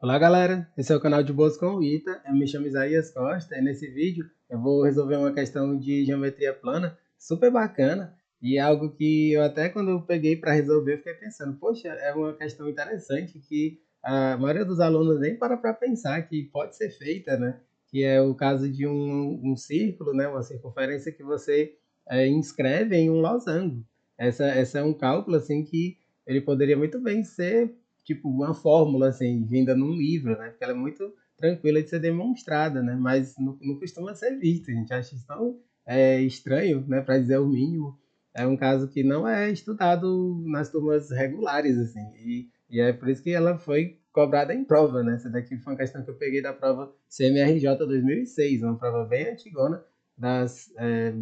Olá galera, esse é o canal de Boas com o Ita, eu me chamo Isaías Costa e nesse vídeo eu vou resolver uma questão de geometria plana super bacana e algo que eu até quando eu peguei para resolver eu fiquei pensando, poxa, é uma questão interessante que a maioria dos alunos nem para pensar que pode ser feita, né? Que é o caso de um círculo, né? Uma circunferência que você inscreve em um losango. Essa é um cálculo assim que ele poderia muito bem ser tipo uma fórmula assim vinda num livro, né? Porque ela é muito tranquila de ser demonstrada, né? Mas não costuma ser vista. A gente acha isso tão estranho, né? Para dizer o mínimo. É um caso que não é estudado nas turmas regulares, assim. E é por isso que ela foi cobrada em prova, né? Essa daqui foi uma questão que eu peguei da prova CMRJ 2006, uma prova bem antigona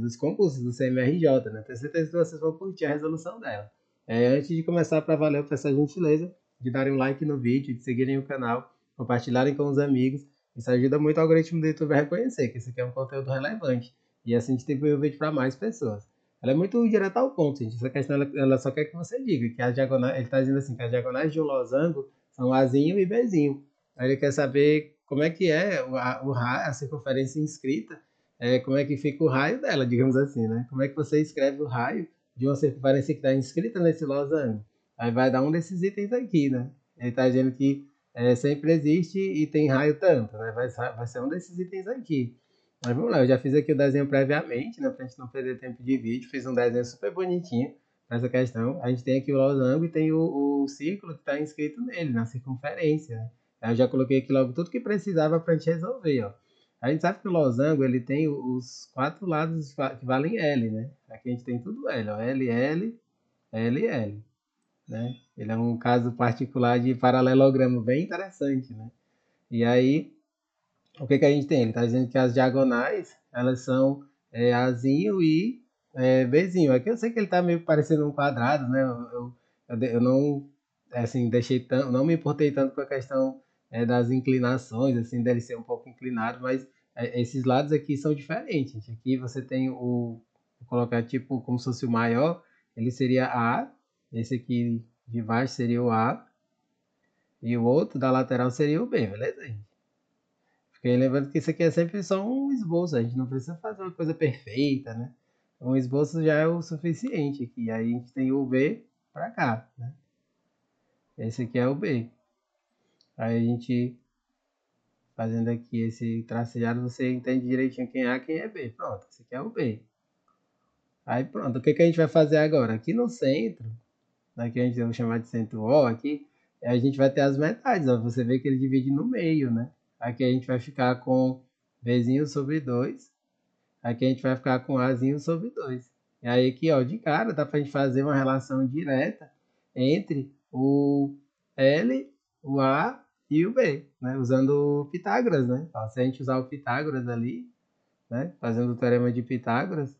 dos concursos do CMRJ, né? Tenho certeza que vocês vão curtir a resolução dela. Antes de começar, para valer, eu peço a gentileza de darem um like no vídeo, de seguirem o canal, compartilharem com os amigos. Isso ajuda muito o algoritmo do YouTube a reconhecer que esse aqui é um conteúdo relevante. E assim distribui o vídeo para mais pessoas. Ela é muito direta ao ponto, gente. Essa questão ela só quer que você diga que as diagonais, ele está dizendo assim, que as diagonais de um losango são Azinho e Bzinho. Aí ele quer saber como é que é a circunferência inscrita, como é que fica o raio dela, digamos assim, né? Como é que você escreve o raio de uma circunferência que está inscrita nesse losango? Aí vai dar um desses itens aqui, né? Ele está dizendo que sempre existe e tem raio tanto, né? Vai ser um desses itens aqui. Mas vamos lá, eu já fiz aqui o desenho previamente, né? Pra gente não perder tempo de vídeo. Fiz um desenho super bonitinho para essa questão. A gente tem aqui o losango e tem o círculo que está inscrito nele, na circunferência, né? Aí eu já coloquei aqui logo tudo que precisava para a gente resolver, ó. A gente sabe que o losango ele tem os quatro lados que valem L, né? Aqui a gente tem tudo L, ó. L, L, L, L, né? Ele é um caso particular de paralelogramo bem interessante, né? E aí, o que que a gente tem? Ele está dizendo que as diagonais, elas são Azinho e Bzinho. Aqui eu sei que ele está meio parecendo um quadrado, né? Eu não, assim, não me importei tanto com a questão das inclinações, assim, dele ser um pouco inclinado, mas esses lados aqui são diferentes. Gente. Aqui você tem vou colocar tipo como se fosse o maior, ele seria A, esse aqui de baixo seria o A, e o outro da lateral seria o B, beleza, gente? Fiquei lembrando que isso aqui é sempre só um esboço, a gente não precisa fazer uma coisa perfeita, né? Um esboço já é o suficiente aqui. Aí a gente tem o B para cá, né? Esse aqui é o B. Aí a gente fazendo aqui esse traceado, você entende direitinho quem é A, quem é B. Pronto, esse aqui é o B. Aí pronto, o que, que a gente vai fazer agora? Aqui no centro, aqui a gente vai chamar de centro O aqui, a gente vai ter as metades, ó. Você vê que ele divide no meio, né? Aqui a gente vai ficar com Bzinho sobre 2. Aqui a gente vai ficar com Azinho sobre 2. E aí aqui, ó, de cara, dá pra gente fazer uma relação direta entre o L, o A e o B, né? Usando o Pitágoras, né? Ó, se a gente usar o Pitágoras ali, né? Fazendo o teorema de Pitágoras,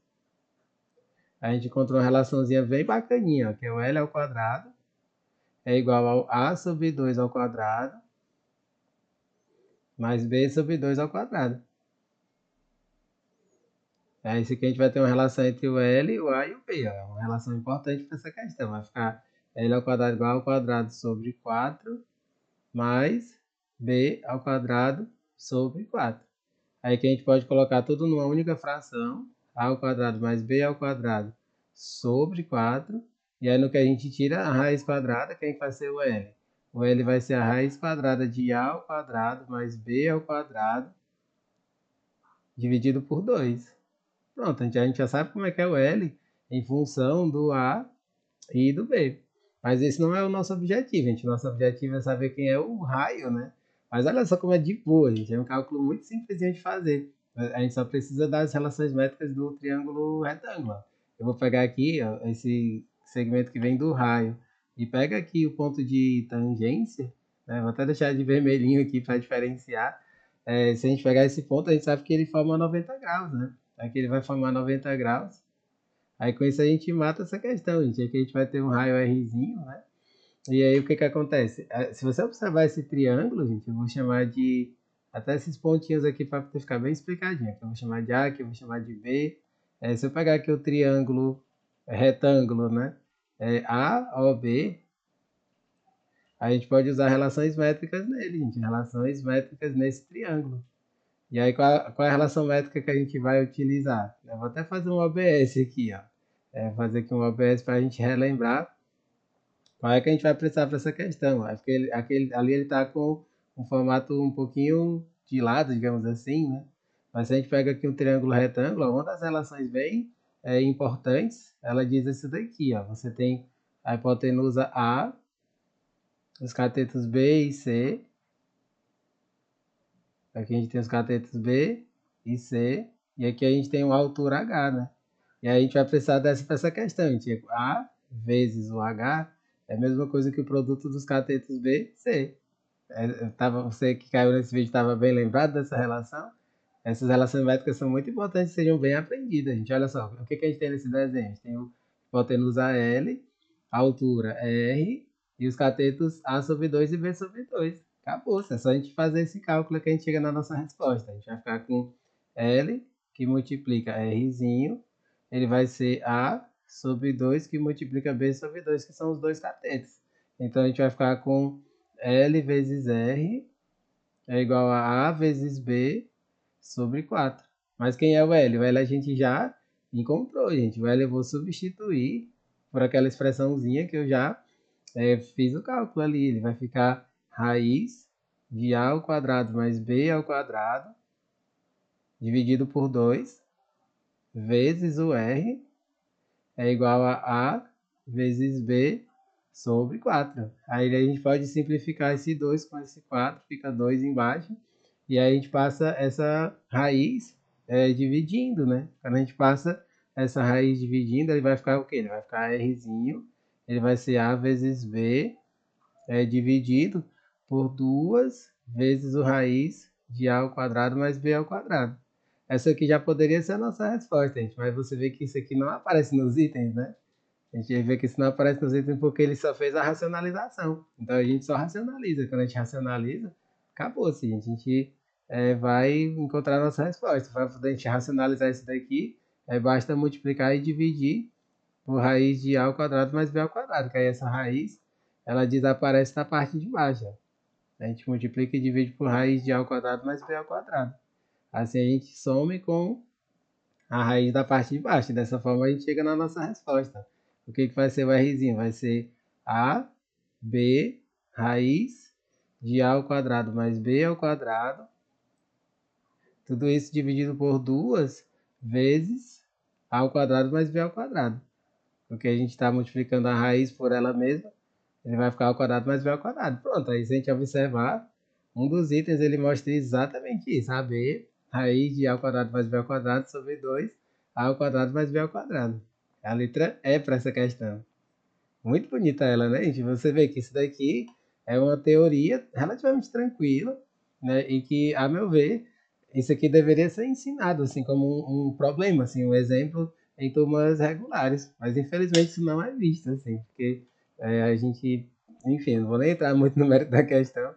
a gente encontrou uma relaçãozinha bem bacaninha, ó, que é o L ao quadrado é igual ao A sobre 2 ao quadrado mais B sobre 2 ao quadrado. É isso aqui a gente vai ter uma relação entre o L, o A e o B. Ó. É uma relação importante para essa questão. Vai ficar L ao quadrado igual ao quadrado sobre 4 mais B ao quadrado sobre 4. Aí que a gente pode colocar tudo numa única fração. A ao quadrado mais B ao quadrado sobre 4. E aí no que a gente tira a raiz quadrada, quem vai ser o L? O L vai ser a raiz quadrada de A ao quadrado mais B ao quadrado dividido por 2. Pronto, a gente já sabe como é que é o L em função do A e do B. Mas esse não é o nosso objetivo, gente. Nosso objetivo é saber quem é o raio, né? Mas olha só como é de boa, gente. É um cálculo muito simples de fazer. A gente só precisa das relações métricas do triângulo retângulo. Eu vou pegar aqui ó, esse segmento que vem do raio e pega aqui o ponto de tangência. Né? Vou até deixar de vermelhinho aqui para diferenciar. Se a gente pegar esse ponto, a gente sabe que ele forma 90 graus, né? Aqui ele vai formar 90 graus. Aí com isso a gente mata essa questão, gente. Aqui a gente vai ter um raio Rzinho, né? E aí o que que acontece? Se você observar esse triângulo, gente, eu vou chamar de... Até esses pontinhos aqui para ficar bem explicadinho. Aqui eu vou chamar de A, aqui eu vou chamar de B. Se eu pegar aqui o triângulo retângulo, né? AOB. a gente pode usar relações métricas nele, gente. Relações métricas nesse triângulo. E aí, qual é a relação métrica que a gente vai utilizar? Eu vou até fazer um OBS aqui, ó. Fazer aqui um OBS para a gente relembrar qual é que a gente vai precisar para essa questão. É porque ali ele está com um formato um pouquinho de lado, digamos assim, né? Mas se a gente pega aqui um triângulo retângulo, uma das relações bem importantes, ela diz isso daqui, ó. Você tem a hipotenusa A, os catetos B e C. Aqui a gente tem os catetos B e C. E aqui a gente tem uma altura H, né? E aí a gente vai precisar dessa para essa questão. A gente, A vezes o H é a mesma coisa que o produto dos catetos B e C. Você que caiu nesse vídeo estava bem lembrado dessa relação? Essas relações métricas são muito importantes que sejam bem aprendidas, gente. Olha só, o que a gente tem nesse desenho? A gente tem o hipotenusa L, a altura R e os catetos A sobre 2 e B sobre 2. Acabou, é só a gente fazer esse cálculo que a gente chega na nossa resposta. A gente vai ficar com L, que multiplica Rzinho, ele vai ser A sobre 2, que multiplica B sobre 2, que são os dois catetos. Então a gente vai ficar com L vezes R é igual a vezes B sobre 4. Mas quem é o L? O L a gente já encontrou, gente. O L eu vou substituir por aquela expressãozinha que eu já fiz o cálculo ali. Ele vai ficar raiz de A ao quadrado mais B ao quadrado dividido por 2 vezes o R é igual a vezes B sobre 4. Aí a gente pode simplificar esse 2 com esse 4, fica 2 embaixo. E aí a gente passa essa raiz dividindo, né? Quando a gente passa essa raiz dividindo, ele vai ficar o quê? Ele vai ficar Rzinho, ele vai ser A vezes B dividido por 2 vezes o raiz de A ao quadrado mais B ao quadrado. Essa aqui já poderia ser a nossa resposta, gente, mas você vê que isso aqui não aparece nos itens, né? A gente vê que isso não aparece nos itens porque ele só fez a racionalização. Então a gente só racionaliza. Quando a gente racionaliza, acabou-se, gente. A gente vai encontrar a nossa resposta. Para poder a gente racionalizar isso daqui, basta multiplicar e dividir por raiz de A ao quadrado mais B ao quadrado. Que aí essa raiz, ela desaparece da parte de baixo. Ó. A gente multiplica e divide por raiz de A ao quadrado mais B ao quadrado. Assim a gente some com a raiz da parte de baixo. Dessa forma a gente chega na nossa resposta. O que vai ser o Rzinho? Vai ser A, B, raiz de A ao quadrado mais B ao quadrado. Tudo isso dividido por 2 vezes A ao quadrado mais B ao quadrado. Porque a gente está multiplicando a raiz por ela mesma. Ele vai ficar ao quadrado mais B ao quadrado. Pronto, aí se a gente observar, um dos itens ele mostra exatamente isso. A B, raiz de A ao quadrado mais B ao quadrado sobre 2 A ao quadrado mais B ao quadrado. A letra E para essa questão. Muito bonita ela, né, gente? Você vê que isso daqui é uma teoria relativamente tranquila, né? E que, a meu ver, isso aqui deveria ser ensinado, assim, como um problema, assim, um exemplo em turmas regulares. Mas, infelizmente, isso não é visto, assim, porque a gente, enfim, não vou nem entrar muito no mérito da questão.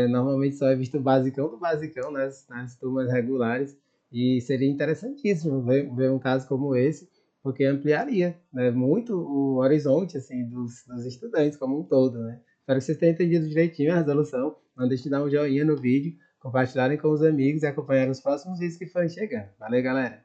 Normalmente só é visto o basicão do basicão nas turmas regulares. E seria interessantíssimo ver um caso como esse, porque ampliaria, né, muito o horizonte assim, dos estudantes como um todo. Né? Espero que vocês tenham entendido direitinho a resolução. Não deixe de dar um joinha no vídeo, compartilharem com os amigos e acompanhar os próximos vídeos que forem chegando. Valeu, galera!